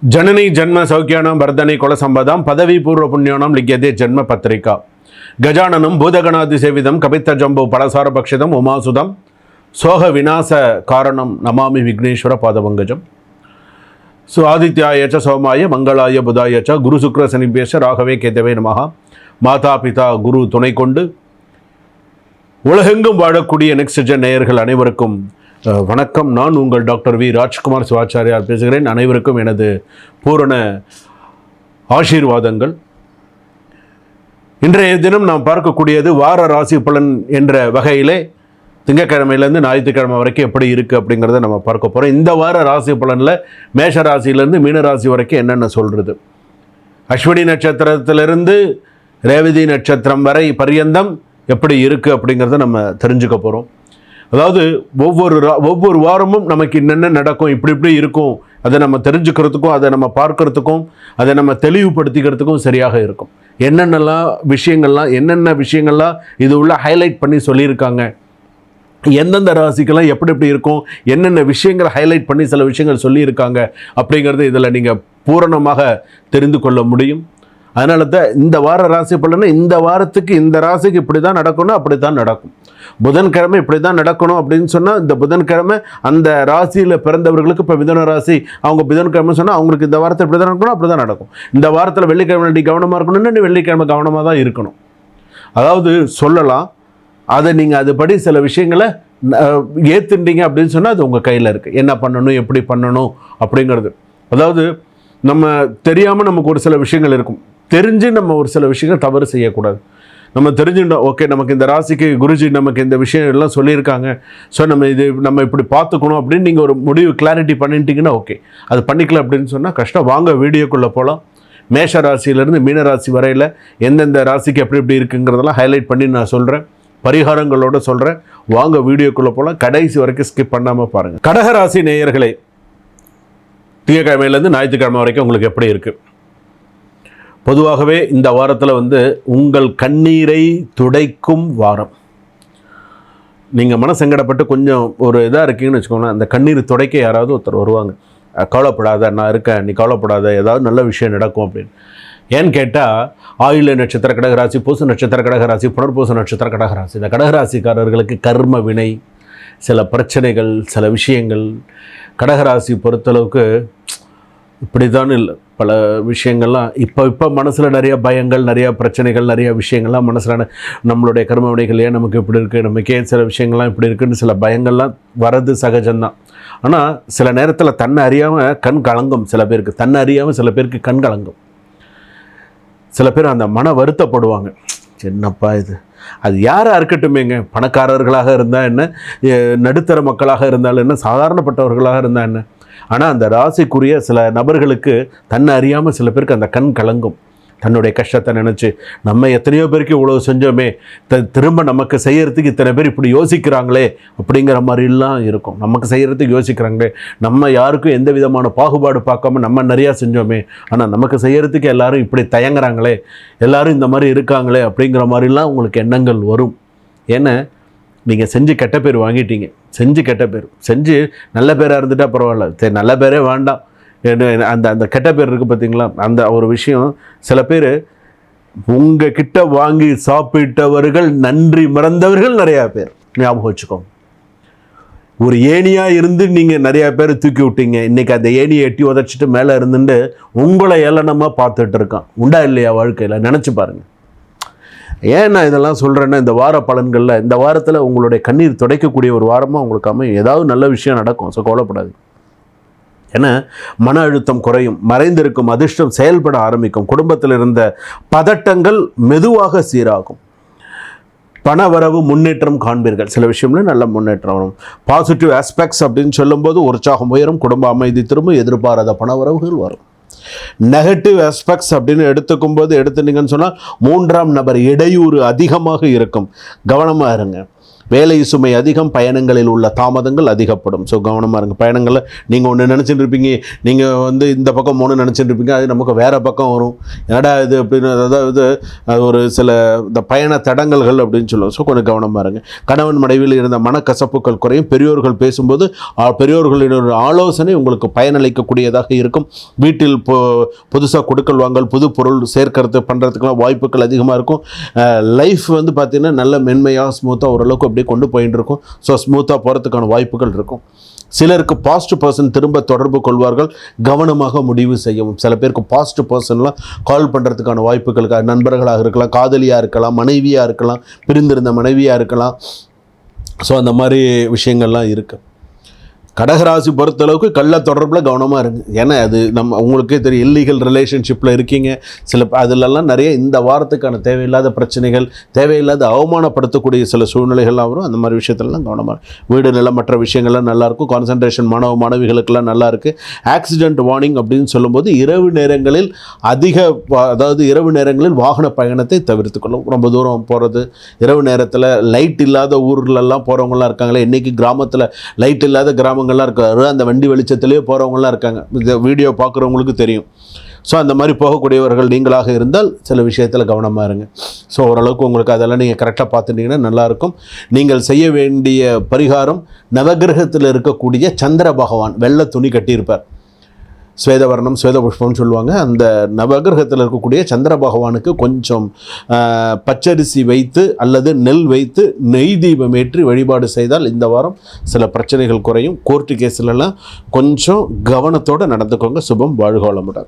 जननी जन्म सौख्यानां वर्धने कुलसंपदां पदवी पूर्व पुण्यानां लिख्यते जन्म पत्रिका गजाननं भूतगणादिसेवितं कपित्थजम्बो फलसारभक्षितम् उमासुतं सोह विनाश कारणं नमामि विघ्नेश्वर पादपङ्कजं सो आदित्याय च सोमाय मंगलाय बुधाय च गुरु शुक्र शनिभ्यश्च राघवे केतवे नमः माता पिता गुरु துணை கொண்டு உலகெங்கும் வாழக்கூடிய நெக்ஸ்ட் ஜென் நேயர்கள் அனைவருக்கும் வணக்கம். நான் உங்கள் டாக்டர் வி ராஜ்குமார் சிவாச்சாரியார் பேசுகிறேன். அனைவருக்கும் எனது பூரண ஆசீர்வாதங்கள். இன்றைய தினம் நாம் பார்க்கக்கூடியது வார ராசி பலன் என்ற வகையிலே திங்கக்கிழமையிலேருந்து ஞாயிற்றுக்கிழமை வரைக்கும் எப்படி இருக்குது அப்படிங்கிறத நம்ம பார்க்க போகிறோம். இந்த வார ராசி பலனில் மேஷ ராசியிலேருந்து மீன ராசி வரைக்கும் என்னென்ன சொல்கிறது, அஸ்வினி நட்சத்திரத்திலிருந்து ரேவதி நட்சத்திரம் வரை பரியந்தம் எப்படி இருக்குது அப்படிங்கிறத நம்ம தெரிஞ்சுக்க போகிறோம். அதாவது ஒவ்வொரு வாரமும் நமக்கு என்னென்ன நடக்கும், இப்படி இருக்கும், அதை நம்ம தெரிஞ்சுக்கிறதுக்கும் அதை நம்ம பார்க்கறதுக்கும் அதை நம்ம தெளிவுபடுத்திக்கிறதுக்கும் சரியாக இருக்கும். என்னென்ன விஷயங்கள்லாம் இது உள்ள ஹைலைட் பண்ணி சொல்லியிருக்காங்க, எந்தெந்த ராசிக்கெல்லாம் எப்படி இருக்கும், என்னென்ன விஷயங்களை ஹைலைட் பண்ணி சில விஷயங்கள் சொல்லியிருக்காங்க அப்படிங்கிறது இதில் நீங்கள் பூரணமாக தெரிந்து கொள்ள முடியும். அதனால தான் இந்த வார ராசி பலனை இந்த வாரத்துக்கு இந்த ராசிக்கு இப்படி தான் நடக்கணும், அப்படி தான் நடக்கும். புதன்கிழமை இப்படி தான் நடக்கணும் அப்படின்னு சொன்னால் இந்த புதன்கிழமை அந்த ராசியில் பிறந்தவர்களுக்கு இப்போ மிதுன ராசி அவங்க புதன்கிழமை சொன்னால் அவங்களுக்கு இந்த வாரத்தில் இப்படி தான் நடக்கணும், அப்படி தான் நடக்கும். இந்த வாரத்தில் வெள்ளிக்கிழமை நீ கவனமாக இருக்கணும்னு வெள்ளிக்கிழமை கவனமாக தான் இருக்கணும். அதாவது சொல்லலாம், அதை நீங்கள் அதுபடி சில விஷயங்களை ஏற்றுட்டீங்க அப்படின்னு சொன்னால் அது உங்கள் கையில் இருக்குது. என்ன பண்ணணும், எப்படி பண்ணணும் அப்படிங்கிறது. அதாவது நம்ம தெரியாமல் நமக்கு ஒரு சில விஷயங்கள் இருக்கும், தெரிஞ்சு நம்ம ஒரு சில விஷயங்கள் தவறு செய்யக்கூடாது. நம்ம தெரிஞ்சுட்டோம், ஓகே நமக்கு இந்த ராசிக்கு குருஜி நமக்கு இந்த விஷயம் எல்லாம் சொல்லியிருக்காங்க, ஸோ நம்ம இப்படி பார்த்துக்கணும் அப்படின்னு நீங்கள் ஒரு முடிவு கிளாரிட்டி பண்ணிட்டீங்கன்னா ஓகே. அது பண்ணிக்கல அப்படின்னு சொன்னால் கஷ்டம். வாங்க வீடியோக்குள்ளே போகலாம். மேஷ ராசியிலேருந்து மீன ராசி வரையில் எந்தெந்த ராசிக்கு எப்படி இருக்குங்கிறதெல்லாம் ஹைலைட் பண்ணி நான் சொல்கிறேன், பரிகாரங்களோடு சொல்கிறேன். வாங்க வீடியோக்குள்ளே போகலாம். கடைசி வரைக்கும் ஸ்கிப் பண்ணாமல் பாருங்கள். கடகராசி நேயர்களே, திங்கக்கிழமையிலேருந்து ஞாயிற்றுக்கிழமை வரைக்கும் உங்களுக்கு எப்படி இருக்குது? பொதுவாகவே இந்த வாரத்தில் உங்கள் கண்ணீரை துடைக்கும் வாரம். நீங்கள் மனசங்கடப்பட்டு கொஞ்சம் ஒரு இதாக இருக்கீங்கன்னு வச்சுக்கோங்களேன், அந்த கண்ணீர் துடைக்க யாராவது ஒருத்தர் வருவாங்க. கவலைப்படாத, நான் இருக்கேன், நீ கவலைப்படாத, ஏதாவது நல்ல விஷயம் நடக்கும் அப்படின்னு. ஏன்னு கேட்டால் ஆயுள்ய நட்சத்திர கடகராசி, பூச நட்சத்திர கடகராசி, புனர்பூச நட்சத்திர கடகராசி, இந்த கடகராசிக்காரர்களுக்கு கர்ம வினை, சில பிரச்சனைகள், சில விஷயங்கள் கடகராசி பொறுத்தளவுக்கு இப்படி தான் இல்லை. பல விஷயங்கள்லாம் இப்போ மனசில் நிறைய பயங்கள், நிறையா பிரச்சனைகள், நிறைய விஷயங்கள்லாம் மனசில் நம்மளுடைய கர்ம வினைகள் ஏன் நமக்கு இப்படி இருக்குது, நமக்கே சில விஷயங்கள்லாம் இப்படி இருக்குதுன்னு சில பயங்கள்லாம் வரது சகஜம்தான். ஆனால் சில நேரத்தில் தன்னை அறியாமல் கண் கலங்கும். சில பேருக்கு தன்னை அறியாமல் சில பேருக்கு கண் கலங்கும். சில பேர் அந்த மன வருத்தப்படுவாங்க, என்னப்பா இது. அது யாராக இருக்கட்டுமேங்க, பணக்காரர்களாக இருந்தால் என்ன, நடுத்தர மக்களாக இருந்தாலும் என்ன, சாதாரணப்பட்டவர்களாக இருந்தால் என்ன. ஆனால் அந்த ராசிக்குரிய சில நபர்களுக்கு தன்னை அறியாமல் சில பேருக்கு அந்த கண் கலங்கும். தன்னுடைய கஷ்டத்தை நினச்சி நம்ம எத்தனையோ பேருக்கு இவ்வளோ செஞ்சோமே, திரும்ப நமக்கு செய்கிறதுக்கு இத்தனை பேர் இப்படி யோசிக்கிறாங்களே அப்படிங்கிற மாதிரிலாம் இருக்கும். நமக்கு செய்கிறதுக்கு யோசிக்கிறாங்களே, நம்ம யாருக்கும் எந்த விதமான பாகுபாடு பார்க்காம நம்ம நிறையா செஞ்சோமே, ஆனால் நமக்கு செய்கிறதுக்கு எல்லாரும் இப்படி தயங்குறாங்களே, எல்லாரும் இந்த மாதிரி இருக்காங்களே அப்படிங்கிற மாதிரிலாம் உங்களுக்கு எண்ணங்கள் வரும். ஏன்னா நீங்கள் செஞ்சு கெட்ட பேர் வாங்கிட்டீங்க. செஞ்சு நல்ல பேராக இருந்துட்டால் பரவாயில்ல, சரி நல்ல பேரே வேண்டாம், அந்த கெட்ட பேர் இருக்குது பார்த்தீங்களா, அந்த ஒரு விஷயம். சில பேர் உங்கள் கிட்ட வாங்கி சாப்பிட்டவர்கள் நன்றி மறந்தவர்கள் நிறையா பேர். ஞாபகம் வச்சுக்கோங்க. ஒரு ஏணியாக இருந்து நீங்கள் நிறையா பேர் தூக்கி விட்டீங்க, இன்றைக்கி அந்த ஏணியை எட்டி உதச்சிட்டு மேலே இருந்துட்டு உங்களை ஏளனமாக பார்த்துட்டு இருக்கான். உண்டா இல்லையா வாழ்க்கையில்? நினச்சி பாருங்கள். ஏன் நான் இதெல்லாம் சொல்கிறேன்னா, இந்த வார பலன்களில் இந்த வாரத்தில் உங்களுடைய கண்ணீர் துடைக்கக்கூடிய ஒரு வாரமாக உங்களுக்கு அமையும். ஏதாவது நல்ல விஷயம் நடக்கும், ஸோ கவலைப்படாது. ஏன்னா மன அழுத்தம் குறையும், மறைந்திருக்கும் அதிர்ஷ்டம் செயல்பட ஆரம்பிக்கும், குடும்பத்தில் இருந்த பதட்டங்கள் மெதுவாக சீராகும், பண வரவு முன்னேற்றம் காண்பீர்கள். சில விஷயம்ல நல்ல முன்னேற்றம் வரும். பாசிட்டிவ் ஆஸ்பெக்ட்ஸ் அப்படின்னு சொல்லும்போது உற்சாகம் உயரும், குடும்ப அமைதி திரும்ப, எதிர்பாராத பண வரவுகள் வரும். நெகட்டிவ் ஆஸ்பெக்ட்ஸ் அப்படின்னு எடுத்துட்டீங்கன்னு சொன்னால் மூன்றாம் நபர் இடையூறு அதிகமாக இருக்கும், கவனமாக இருங்க. வேலை சுமை அதிகம், பயணங்களில் உள்ள தாமதங்கள் அதிகப்படும். ஸோ கவனமாக இருங்க. பயணங்களில் நீங்கள் ஒன்று நினச்சிட்டு இருப்பீங்க, நீங்கள் வந்து இந்த பக்கம் ஒன்று நினச்சிட்டு இருப்பீங்க, அது நமக்கு வேறு பக்கம் வரும். என்னடா இது அப்படின்னு, அதாவது ஒரு சில இந்த பயண தடங்கல்கள் அப்படின்னு சொல்லுவோம். ஸோ கொஞ்சம் கவனமாக இருங்க. கணவன் மனைவியில் இருந்த மனக்கசப்புகள் குறையும். பெரியோர்கள் பேசும்போது பெரியோர்களின் ஒரு ஆலோசனை உங்களுக்கு பயனளிக்கக்கூடியதாக இருக்கும். வீட்டில் புதுசாக கொடுக்கல் வாங்கல், புது பொருள் சேர்க்கறது பண்ணுறதுக்கெல்லாம் வாய்ப்புகள் அதிகமாக இருக்கும். லைஃப் வந்து பார்த்திங்கன்னா நல்ல மென்மையாக ஸ்மூத்தாக ஓரளவுக்கு அப்படியே கொண்டு போயிட்டு இருக்கும். ஸோ ஸ்மூத்தாக போகிறதுக்கான வாய்ப்புகள் இருக்கும். சிலருக்கு பாஸ்ட் பர்சன் திரும்ப தொடர்பு கொள்வார்கள், கவனமாக முடிவு செய்யவும். சில பேருக்கு பாஸ்ட் பர்சன்லாம் கால் பண்ணுறதுக்கான வாய்ப்புகள், நண்பர்களாக இருக்கலாம், காதலியாக இருக்கலாம், மனைவியாக இருக்கலாம், பிரிந்திருந்த மனைவியாக இருக்கலாம். ஸோ அந்த மாதிரி விஷயங்கள்லாம் இருக்குது. கடகராசி பொறுத்தளவுக்கு கள்ள தொடர்பில் கவனமாக இருங்க. ஏன்னா அது உங்களுக்கே தெரியும், இல்லீகல் ரிலேஷன்ஷிப்பில் இருக்கீங்க. அதிலெல்லாம் நிறைய இந்த வாரத்துக்கான தேவையில்லாத பிரச்சனைகள், தேவையில்லாத அவமானப்படுத்தக்கூடிய சில சூழ்நிலைகள்லாம் வரும். அந்த மாதிரி விஷயத்துலலாம் கவனமாக வீடு நிலம் மற்ற விஷயங்கள்லாம் நல்லாயிருக்கும். கான்சன்ட்ரேஷன் மாணவிகளுக்கெல்லாம் நல்லாயிருக்கு. ஆக்சிடென்ட் வார்னிங் அப்படின்னு சொல்லும்போது இரவு நேரங்களில் இரவு நேரங்களில் வாகன பயணத்தை தவிர்த்துக்கொள்ளும். ரொம்ப தூரம் போகிறது, இரவு நேரத்தில் லைட் இல்லாத ஊர்லெல்லாம் போகிறவங்களாம் இருக்காங்களே, இன்றைக்கி கிராமத்தில் லைட் இல்லாத கிராமங்கள்லாம் இருக்காரு, அந்த வண்டி வெளிச்சத்திலேயே போகிறவங்களாம் இருக்காங்க. இந்த வீடியோ பார்க்குறவங்களுக்கு தெரியும். ஸோ அந்த மாதிரி போகக்கூடியவர்கள் நீங்களாக இருந்தால் சில விஷயத்தில் கவனமாக இருங்க. ஸோ ஓரளவுக்கு உங்களுக்கு அதெல்லாம் நீங்கள் கரெக்டாக பார்த்துட்டிங்கன்னா நல்லாயிருக்கும். நீங்கள் செய்ய வேண்டிய பரிகாரம், நவகிரகத்தில் இருக்கக்கூடிய சந்திர பகவான் வெள்ளை துணி கட்டியிருப்பார், ஸ்வேதவர்ணம் ஸ்வேத புஷ்பம்னு சொல்லுவாங்க. அந்த நவகிரகத்தில் இருக்கக்கூடிய சந்திர பகவானுக்கு கொஞ்சம் பச்சரிசி வைத்து அல்லது நெல் வைத்து நெய் தீபம் ஏற்றி வழிபாடு செய்தால் இந்த வாரம் சில பிரச்சனைகள் குறையும். கோர்ட்டு கேஸ்லலாம் கொஞ்சம் கவனத்தோடு நடந்துக்கோங்க. சுபம், வாழ்க வளமுடன்.